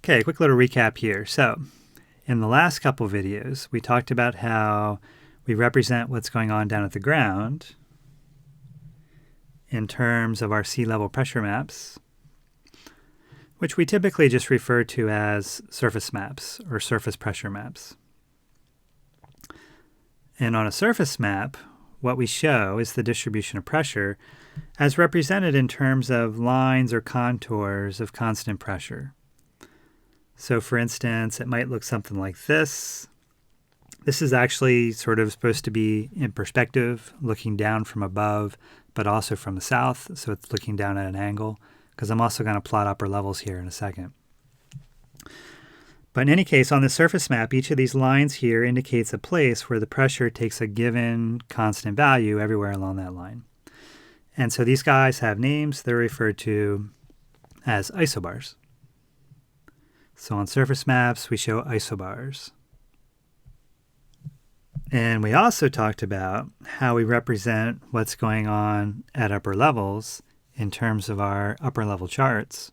Okay, quick little recap here. So, in the last couple videos, we talked about how we represent what's going on down at the ground in terms of our sea level pressure maps, which we typically just refer to as surface maps or surface pressure maps. And on a surface map, what we show is the distribution of pressure as represented in terms of lines or contours of constant pressure. So for instance, it might look something like this. This is actually sort of supposed to be in perspective, looking down from above, but also from the south. So it's looking down at an angle, because I'm also going to plot upper levels here in a second. But in any case, on the surface map, each of these lines here indicates a place where the pressure takes a given constant value everywhere along that line. And so these guys have names. They're referred to as isobars. So on surface maps, we show isobars. And we also talked about how we represent what's going on at upper levels in terms of our upper level charts.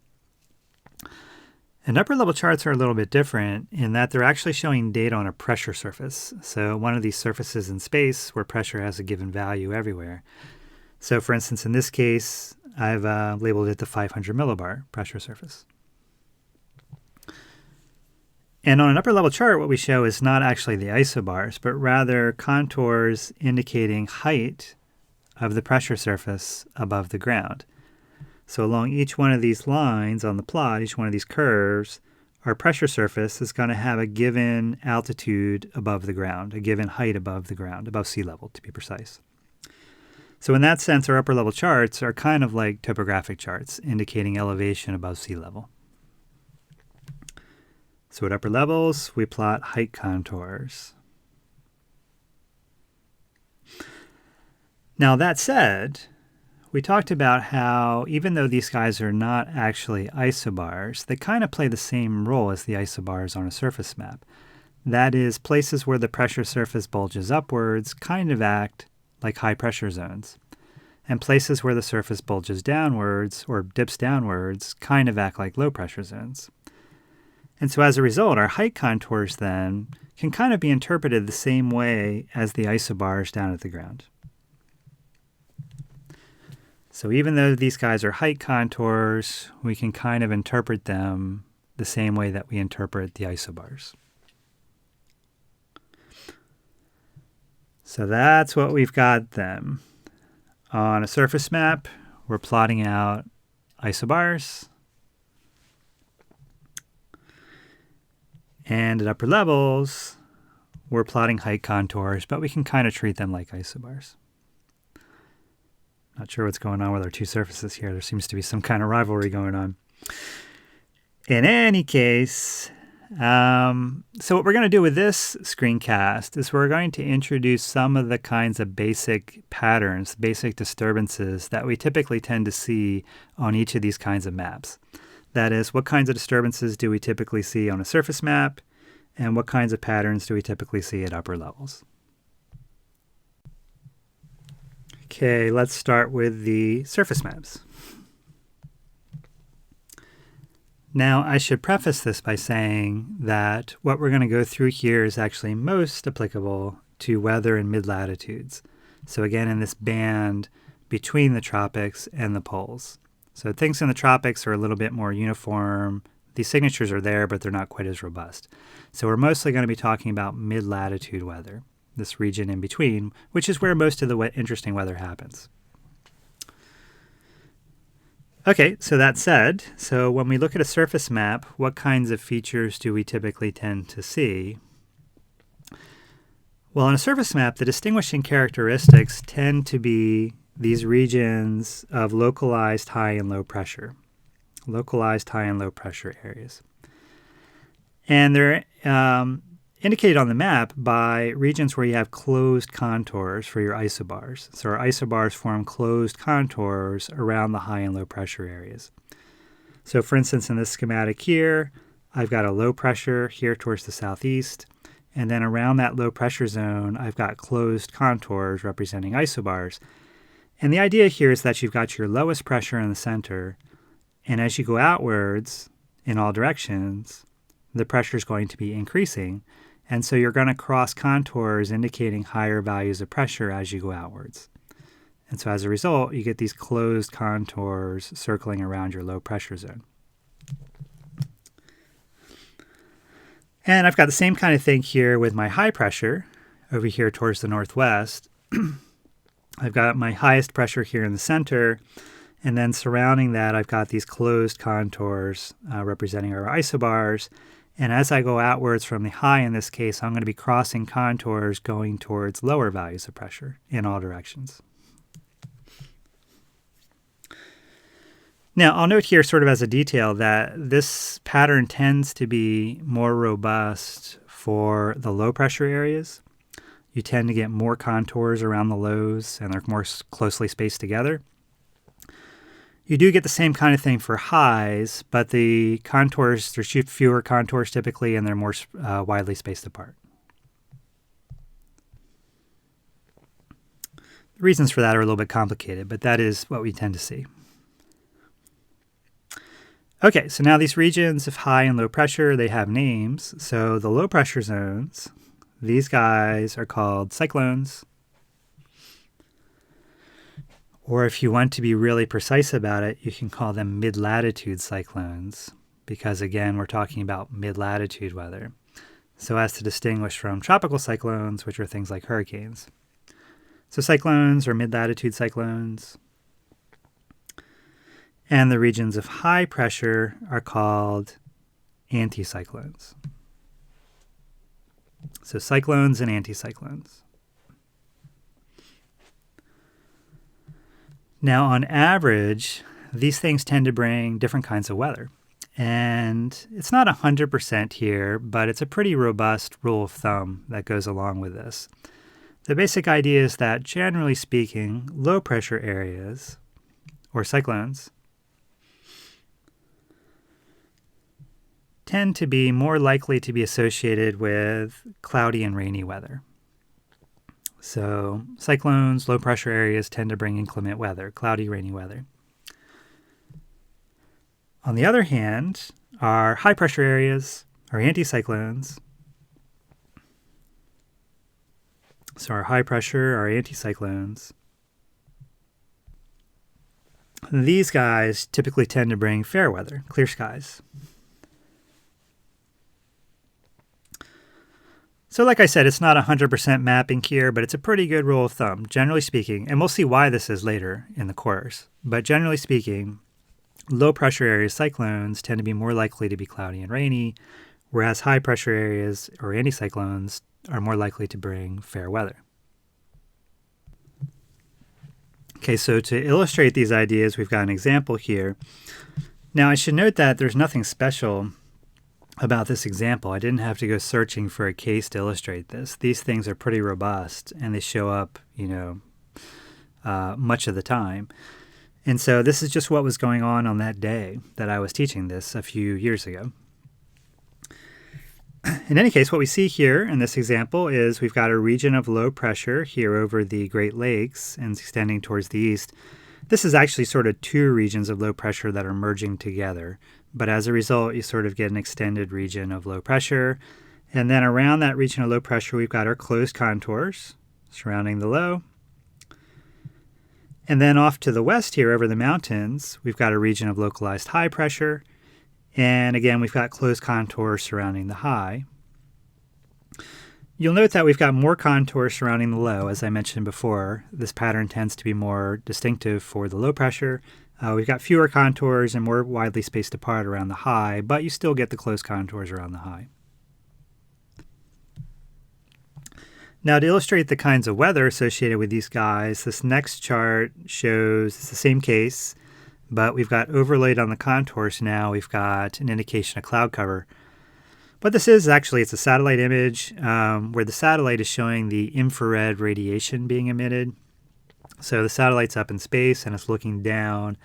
And upper level charts are a little bit different in that they're actually showing data on a pressure surface. So one of these surfaces in space where pressure has a given value everywhere. So for instance, in this case, I've labeled it the 500 millibar pressure surface. And on an upper level chart, what we show is not actually the isobars, but rather contours indicating height of the pressure surface above the ground. So along each one of these lines on the plot, each one of these curves, our pressure surface is going to have a given altitude above the ground, a given height above the ground, above sea level to be precise. So in that sense, our upper level charts are kind of like topographic charts, indicating elevation above sea level. So at upper levels, we plot height contours. Now that said, we talked about how even though these guys are not actually isobars, they kind of play the same role as the isobars on a surface map. That is, places where the pressure surface bulges upwards kind of act like high pressure zones. And places where the surface bulges downwards or dips downwards kind of act like low pressure zones. And so as a result, our height contours then can kind of be interpreted the same way as the isobars down at the ground. So even though these guys are height contours, we can kind of interpret them the same way that we interpret the isobars. So that's what we've got then. On a surface map, we're plotting out isobars. And at upper levels, we're plotting height contours, but we can kind of treat them like isobars. Not sure what's going on with our two surfaces here. There seems to be some kind of rivalry going on. In any case, so what we're going to do with this screencast is we're going to introduce some of the kinds of basic patterns, basic disturbances that we typically tend to see on each of these kinds of maps. That is, what kinds of disturbances do we typically see on a surface map, and what kinds of patterns do we typically see at upper levels? Okay, let's start with the surface maps. Now, I should preface this by saying that what we're going to go through here is actually most applicable to weather in mid-latitudes. So again, in this band between the tropics and the poles. So things in the tropics are a little bit more uniform. These signatures are there, but they're not quite as robust. So we're mostly going to be talking about mid-latitude weather, this region in between, which is where most of the interesting weather happens. Okay, so that said, so when we look at a surface map, what kinds of features do we typically tend to see? Well, on a surface map, the distinguishing characteristics tend to be these regions of localized high and low pressure. Localized high and low pressure areas. And they're indicated on the map by regions where you have closed contours for your isobars. So our isobars form closed contours around the high and low pressure areas. So for instance, in this schematic here, I've got a low pressure here towards the southeast, and then around that low pressure zone, I've got closed contours representing isobars. And the idea here is that you've got your lowest pressure in the center, and as you go outwards in all directions, the pressure is going to be increasing. And so you're going to cross contours indicating higher values of pressure as you go outwards. And so as a result, you get these closed contours circling around your low pressure zone. And I've got the same kind of thing here with my high pressure over here towards the northwest. I've got my highest pressure here in the center, and then surrounding that, I've got these closed contours representing our isobars. And as I go outwards from the high in this case, I'm going to be crossing contours going towards lower values of pressure in all directions. Now, I'll note here sort of as a detail that this pattern tends to be more robust for the low pressure areas. You tend to get more contours around the lows, and they're more closely spaced together. You do get the same kind of thing for highs, but the contours, there's fewer contours typically, and they're more widely spaced apart. The reasons for that are a little bit complicated, but that is what we tend to see. Okay, so now these regions of high and low pressure, they have names. So the low pressure zones, these guys are called cyclones. Or if you want to be really precise about it, you can call them mid-latitude cyclones, because again, we're talking about mid-latitude weather. So as to distinguish from tropical cyclones, which are things like hurricanes. So cyclones are mid-latitude cyclones. And the regions of high pressure are called anticyclones. So cyclones and anticyclones. Now, on average, these things tend to bring different kinds of weather. And it's not 100% here, but it's a pretty robust rule of thumb that goes along with this. The basic idea is that, generally speaking, low pressure areas, or cyclones, tend to be more likely to be associated with cloudy and rainy weather. So cyclones, low pressure areas tend to bring inclement weather, cloudy, rainy weather. On the other hand, our high pressure areas are anticyclones. So our high pressure are anticyclones. These guys typically tend to bring fair weather, clear skies. So like I said, it's not 100% mapping here, but it's a pretty good rule of thumb, generally speaking. And we'll see why this is later in the course. But generally speaking, low pressure areas, cyclones, tend to be more likely to be cloudy and rainy, whereas high pressure areas or anticyclones are more likely to bring fair weather. Okay, so to illustrate these ideas, we've got an example here. Now I should note that there's nothing special about this example. I didn't have to go searching for a case to illustrate this. These things are pretty robust, and they show up, much of the time. And so this is just what was going on that day that I was teaching this a few years ago. In any case, what we see here in this example is we've got a region of low pressure here over the Great Lakes and extending towards the east. This is actually sort of two regions of low pressure that are merging together. But as a result, you sort of get an extended region of low pressure. And then around that region of low pressure, we've got our closed contours surrounding the low. And then off to the west here over the mountains, we've got a region of localized high pressure. And again, we've got closed contours surrounding the high. You'll note that we've got more contours surrounding the low. As I mentioned before, this pattern tends to be more distinctive for the low pressure. We've got fewer contours and more widely spaced apart around the high, but you still get the close contours around the high. Now, to illustrate the kinds of weather associated with these guys, this next chart shows it's the same case, but we've got overlaid on the contours now, we've got an indication of cloud cover. What this is actually, it's a satellite image where the satellite is showing the infrared radiation being emitted. So the satellite's up in space and it's looking down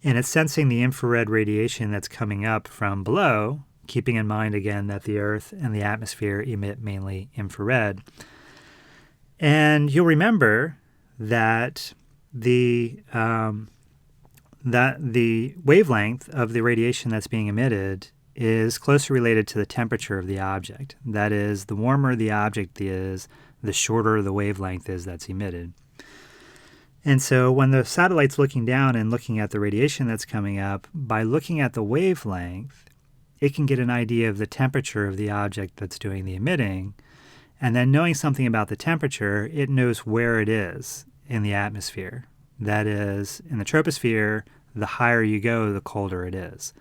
and it's sensing the infrared radiation that's coming up from below, keeping in mind again that the Earth and the atmosphere emit mainly infrared. And you'll remember that the wavelength of the radiation that's being emitted is closely related to the temperature of the object. That is, the warmer the object is, the shorter the wavelength is that's emitted. And so when the satellite's looking down and looking at the radiation that's coming up, by looking at the wavelength, it can get an idea of the temperature of the object that's doing the emitting. And then knowing something about the temperature, it knows where it is in the atmosphere. That is, in the troposphere, the higher you go, the colder it is.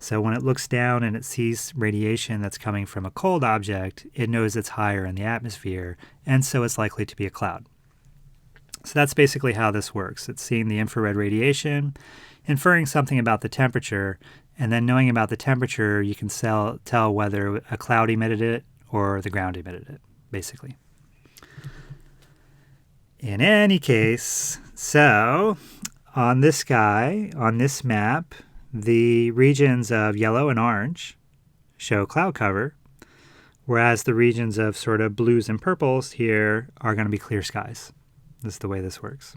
So when it looks down and it sees radiation that's coming from a cold object, it knows it's higher in the atmosphere, and so it's likely to be a cloud. So that's basically how this works. It's seeing the infrared radiation, inferring something about the temperature, and then knowing about the temperature, you can tell whether a cloud emitted it or the ground emitted it, basically. In any case, so on this guy, on this map, the regions of yellow and orange show cloud cover, whereas the regions of sort of blues and purples here are going to be clear skies. This is the way this works.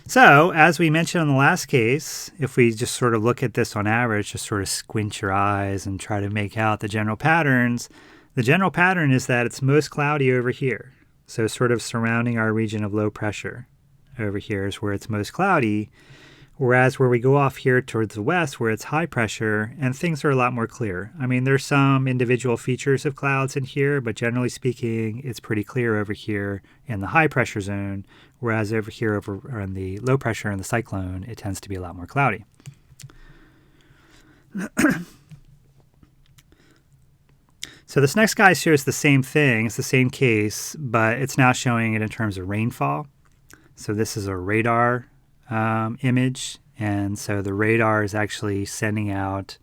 So, as we mentioned in the last case, if we just sort of look at this on average, just sort of squint your eyes and try to make out the general patterns, the general pattern is that it's most cloudy over here. So sort of surrounding our region of low pressure over here is where it's most cloudy, whereas where we go off here towards the west where it's high pressure and things are a lot more clear. I mean, there's some individual features of clouds in here, but generally speaking, it's pretty clear over here in the high pressure zone, whereas over here over in the low pressure and the cyclone, it tends to be a lot more cloudy. So this next guy shows the same thing. It's the same case, but it's now showing it in terms of rainfall. So this is a radar image, and so the radar is actually sending out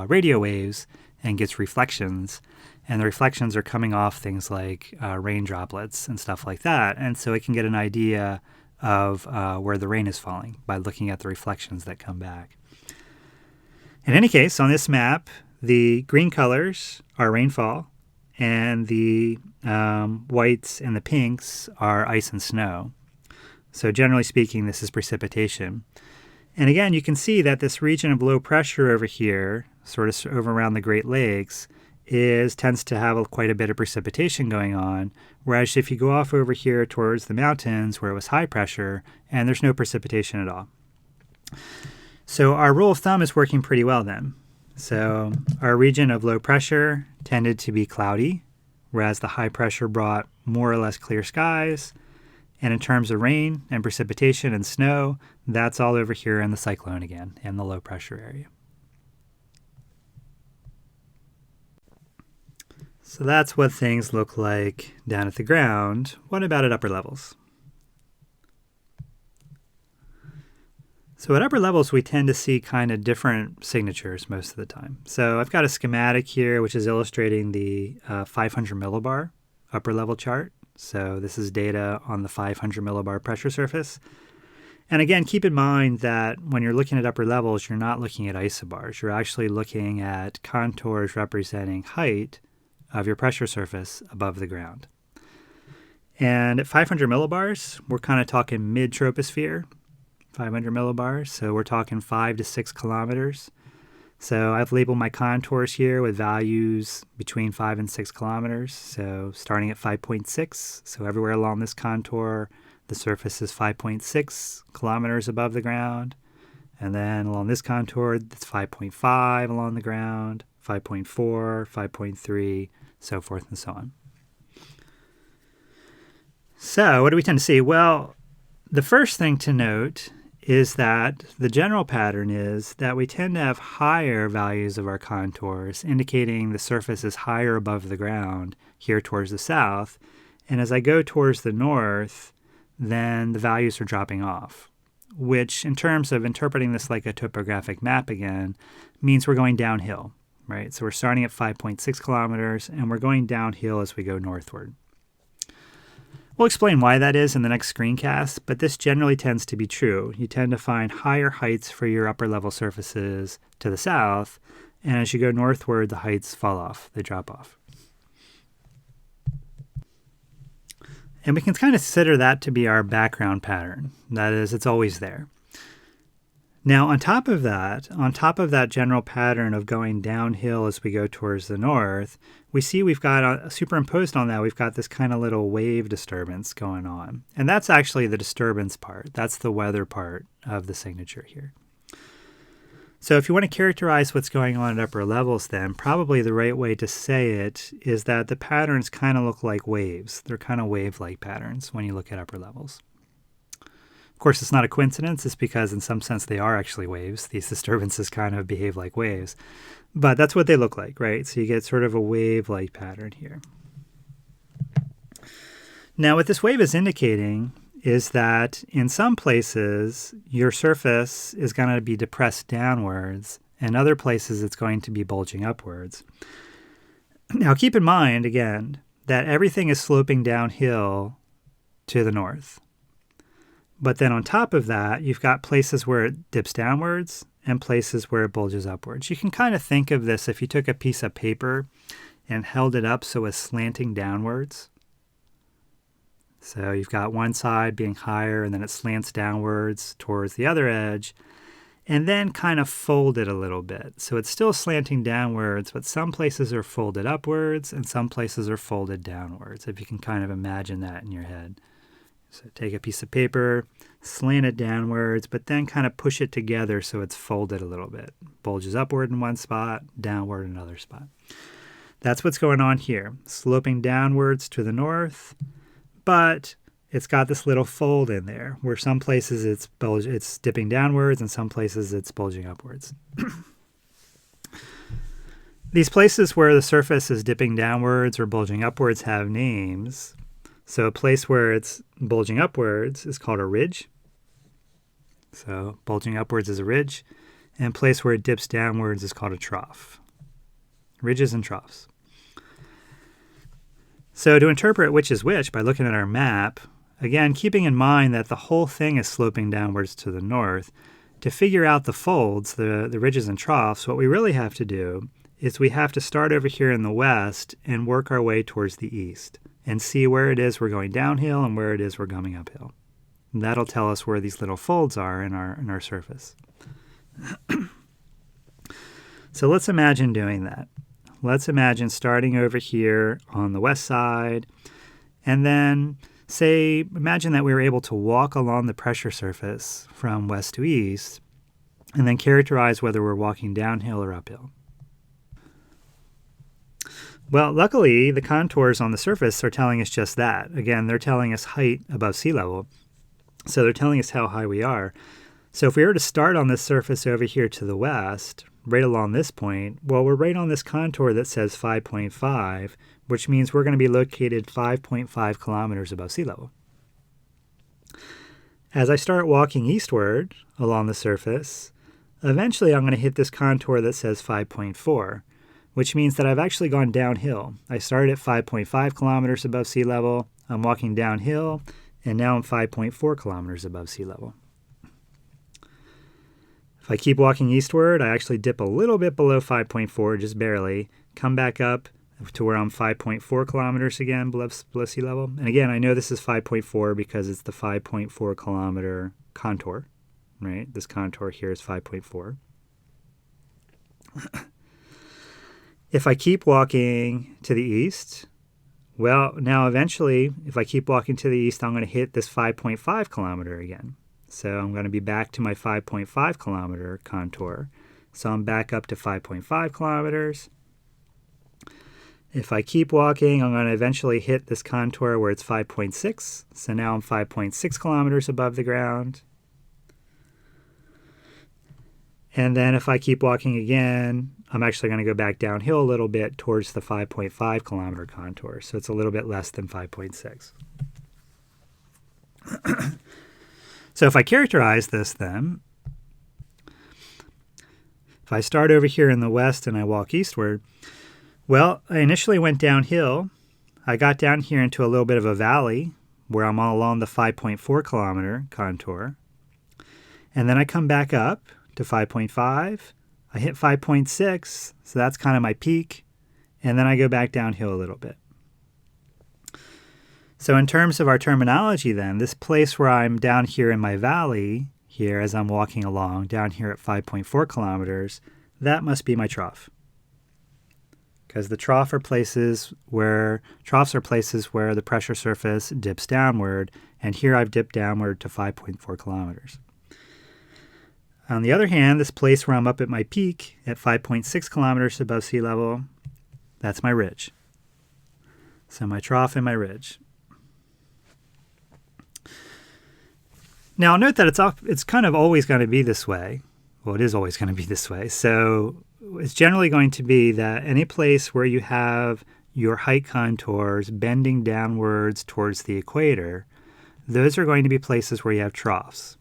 radio waves and gets reflections, and the reflections are coming off things like rain droplets and stuff like that, and so it can get an idea of where the rain is falling by looking at the reflections that come back. In any case, on this map, the green colors are rainfall, and the whites and the pinks are ice and snow. So generally speaking, this is precipitation. And again, you can see that this region of low pressure over here, sort of over around the Great Lakes, tends to have quite a bit of precipitation going on, whereas if you go off over here towards the mountains where it was high pressure, and there's no precipitation at all. So our rule of thumb is working pretty well then. So our region of low pressure tended to be cloudy, whereas the high pressure brought more or less clear skies. And in terms of rain and precipitation and snow, that's all over here in the cyclone again, in the low pressure area. So that's what things look like down at the ground. What about at upper levels? So at upper levels, we tend to see kind of different signatures most of the time. So I've got a schematic here, which is illustrating the 500 millibar upper level chart. So this is data on the 500 millibar pressure surface. And again, keep in mind that when you're looking at upper levels, you're not looking at isobars. You're actually looking at contours representing height of your pressure surface above the ground. And at 500 millibars, we're kind of talking mid-troposphere, 500 millibars. So we're talking 5 to 6 kilometers. So I've labeled my contours here with values between 5 and 6 kilometers. So starting at 5.6. So everywhere along this contour, the surface is 5.6 kilometers above the ground. And then along this contour, it's 5.5 along the ground, 5.4, 5.3, so forth and so on. So what do we tend to see? Well, the first thing to note is that the general pattern is that we tend to have higher values of our contours, indicating the surface is higher above the ground here towards the south. And as I go towards the north, then the values are dropping off, which in terms of interpreting this like a topographic map again, means we're going downhill, right? So we're starting at 5.6 kilometers and we're going downhill as we go northward. We'll explain why that is in the next screencast, but this generally tends to be true. You tend to find higher heights for your upper level surfaces to the south, and as you go northward, the heights fall off, they drop off. And we can kind of consider that to be our background pattern. That is, it's always there. Now, on top of that general pattern of going downhill as we go towards the north, we see we've got superimposed on that, we've got this kind of little wave disturbance going on. And that's actually the disturbance part. That's the weather part of the signature here. So if you want to characterize what's going on at upper levels, then probably the right way to say it is that the patterns kind of look like waves. They're kind of wave-like patterns when you look at upper levels. Of course, it's not a coincidence. It's because in some sense they are actually waves. These disturbances kind of behave like waves. But that's what they look like, right? So you get sort of a wave-like pattern here. Now, what this wave is indicating is that in some places your surface is going to be depressed downwards, and other places it's going to be bulging upwards. Now, keep in mind, again, that everything is sloping downhill to the north. But then on top of that, you've got places where it dips downwards and places where it bulges upwards. You can kind of think of this if you took a piece of paper and held it up so it's slanting downwards. So you've got one side being higher and then it slants downwards towards the other edge and then kind of fold it a little bit. So it's still slanting downwards, but some places are folded upwards and some places are folded downwards, if you can kind of imagine that in your head. So take a piece of paper, slant it downwards, but then kind of push it together so it's folded a little bit. Bulges upward in one spot, downward in another spot. That's what's going on here. Sloping downwards to the north, but it's got this little fold in there where some places it's dipping downwards and some places it's bulging upwards. These places where the surface is dipping downwards or bulging upwards have names. So a place where it's bulging upwards is called a ridge. So bulging upwards is a ridge. And a place where it dips downwards is called a trough. Ridges and troughs. So to interpret which is which by looking at our map, again, keeping in mind that the whole thing is sloping downwards to the north, to figure out the folds, the ridges and troughs, what we really have to do is we have to start over here in the west and work our way towards the east and see where it is we're going downhill and where it is we're coming uphill. And that'll tell us where these little folds are in our surface. So let's imagine doing that. Let's imagine starting over here on the west side, and then imagine that we were able to walk along the pressure surface from west to east, and then characterize whether we're walking downhill or uphill. Well, luckily, the contours on the surface are telling us just that. Again, they're telling us height above sea level. So they're telling us how high we are. So if we were to start on this surface over here to the west, right along this point, well, we're right on this contour that says 5.5, which means we're going to be located 5.5 kilometers above sea level. As I start walking eastward along the surface, eventually I'm going to hit this contour that says 5.4. Which means that I've actually gone downhill. I started at 5.5 kilometers above sea level, I'm walking downhill, and now I'm 5.4 kilometers above sea level. If I keep walking eastward, I actually dip a little bit below 5.4, just barely, come back up to where I'm 5.4 kilometers again below sea level. And again, I know this is 5.4 because it's the 5.4 kilometer contour, right? This contour here is 5.4. If I keep walking to the east, well, now eventually, if I keep walking to the east, I'm going to hit this 5.5 kilometer again. So I'm going to be back to my 5.5 kilometer contour. So I'm back up to 5.5 kilometers. If I keep walking, I'm going to eventually hit this contour where it's 5.6. So now I'm 5.6 kilometers above the ground. And then if I keep walking again, I'm actually going to go back downhill a little bit towards the 5.5 kilometer contour. So it's a little bit less than 5.6. So if I characterize this then, if I start over here in the west and I walk eastward, well, I initially went downhill. I got down here into a little bit of a valley where I'm all along the 5.4 kilometer contour. And then I come back up to 5.5. I hit 5.6, so that's kind of my peak. And then I go back downhill a little bit. So in terms of our terminology then, this place where I'm down here in my valley, here as I'm walking along down here at 5.4 kilometers, that must be my trough. Because the troughs are places where the pressure surface dips downward, and here I've dipped downward to 5.4 kilometers. On the other hand, this place where I'm up at my peak at 5.6 kilometers above sea level, that's my ridge. So my trough and my ridge. Now note that it's kind of always going to be this way. Well, it is always going to be this way. So it's generally going to be that any place where you have your height contours bending downwards towards the equator, those are going to be places where you have troughs.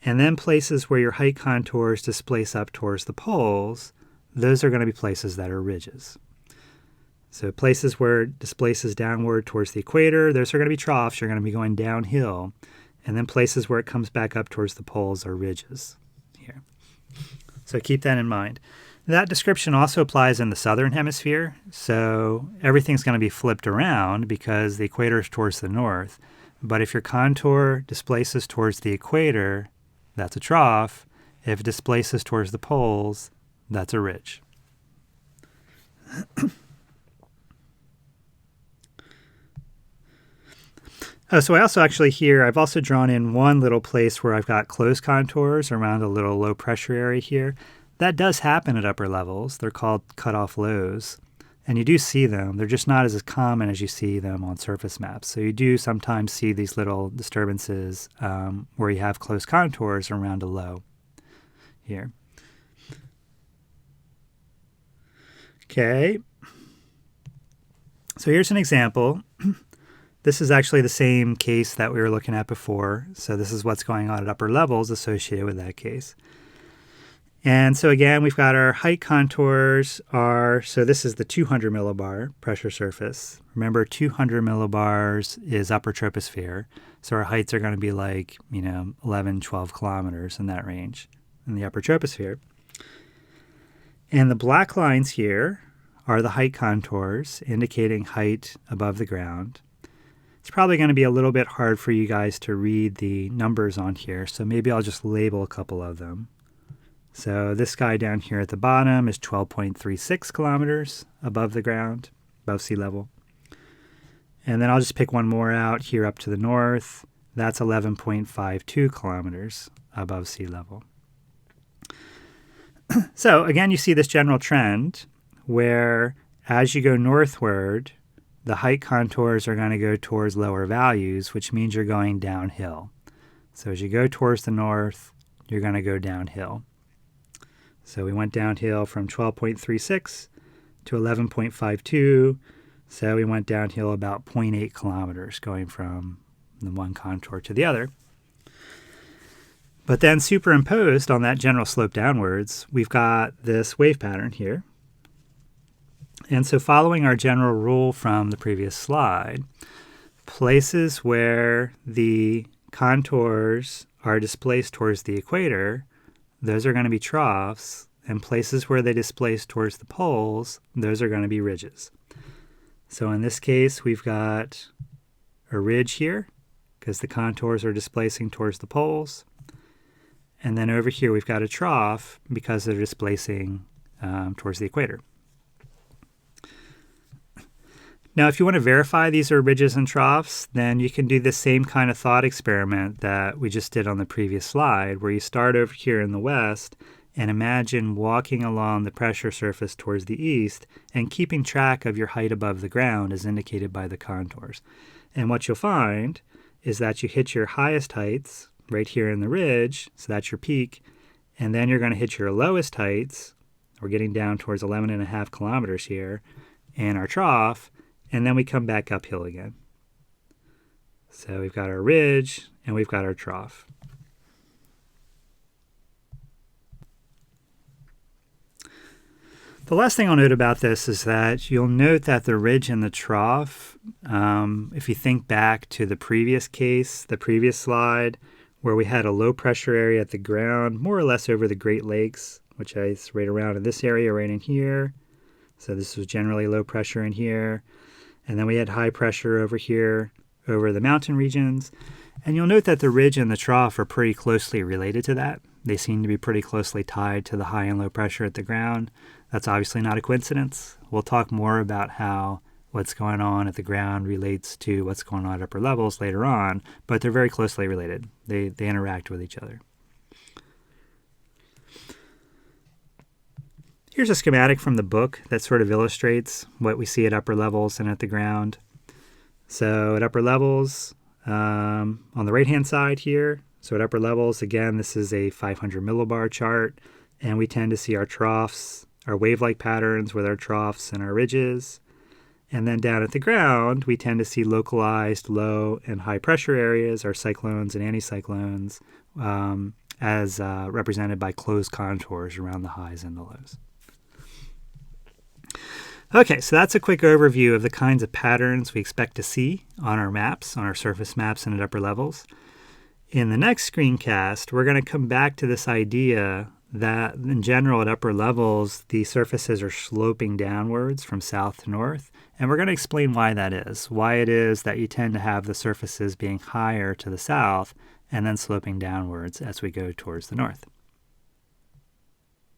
And then places where your height contours displace up towards the poles, those are going to be places that are ridges. So places where it displaces downward towards the equator, those are going to be troughs. You're going to be going downhill. And then places where it comes back up towards the poles are ridges here. So keep that in mind. That description also applies in the southern hemisphere. So everything's going to be flipped around because the equator is towards the north. But if your contour displaces towards the equator, that's a trough. If it displaces towards the poles, that's a ridge. So I also actually here, I've also drawn in one little place where I've got closed contours around a little low pressure area here. That does happen at upper levels. They're called cutoff lows. And you do see them. They're just not as common as you see them on surface maps. So you do sometimes see these little disturbances where you have close contours around a low here. Okay. So here's an example. This is actually the same case that we were looking at before. So this is what's going on at upper levels associated with that case. And so again, we've got our height contours so this is the 200 millibar pressure surface. Remember, 200 millibars is upper troposphere. So our heights are going to be like, 11, 12 kilometers in that range in the upper troposphere. And the black lines here are the height contours indicating height above the ground. It's probably going to be a little bit hard for you guys to read the numbers on here, so maybe I'll just label a couple of them. So this guy down here at the bottom is 12.36 kilometers above the ground, above sea level. And then I'll just pick one more out here up to the north. That's 11.52 kilometers above sea level. So again, you see this general trend where as you go northward, the height contours are going to go towards lower values, which means you're going downhill. So as you go towards the north, you're going to go downhill. So we went downhill from 12.36 to 11.52. So we went downhill about 0.8 kilometers going from the one contour to the other. But then superimposed on that general slope downwards, we've got this wave pattern here. And so following our general rule from the previous slide, places where the contours are displaced towards the equator, those are going to be troughs, and places where they displace towards the poles, those are going to be ridges. So in this case, we've got a ridge here because the contours are displacing towards the poles. And then over here, we've got a trough because they're displacing towards the equator. Now, if you want to verify these are ridges and troughs, then you can do the same kind of thought experiment that we just did on the previous slide, where you start over here in the west and imagine walking along the pressure surface towards the east and keeping track of your height above the ground as indicated by the contours. And what you'll find is that you hit your highest heights right here in the ridge, so that's your peak, and then you're going to hit your lowest heights. We're getting down towards 11.5 kilometers here, and our trough, and then we come back uphill again. So we've got our ridge and we've got our trough. The last thing I'll note about this is that you'll note that the ridge and the trough, if you think back to the previous case, the previous slide, where we had a low pressure area at the ground, more or less over the Great Lakes, which is right around in this area, right in here. So this was generally low pressure in here. And then we had high pressure over here, over the mountain regions. And you'll note that the ridge and the trough are pretty closely related to that. They seem to be pretty closely tied to the high and low pressure at the ground. That's obviously not a coincidence. We'll talk more about how what's going on at the ground relates to what's going on at upper levels later on, but they're very closely related. They interact with each other. Here's a schematic from the book that sort of illustrates what we see at upper levels and at the ground. So at upper levels, on the right-hand side here, so at upper levels, again, this is a 500 millibar chart, and we tend to see our troughs, our wave-like patterns with our troughs and our ridges. And then down at the ground, we tend to see localized low and high pressure areas, our cyclones and anticyclones, as represented by closed contours around the highs and the lows. Okay, so that's a quick overview of the kinds of patterns we expect to see on our maps, on our surface maps and at upper levels. In the next screencast, we're going to come back to this idea that in general at upper levels, the surfaces are sloping downwards from south to north. And we're going to explain why that is, why it is that you tend to have the surfaces being higher to the south and then sloping downwards as we go towards the north.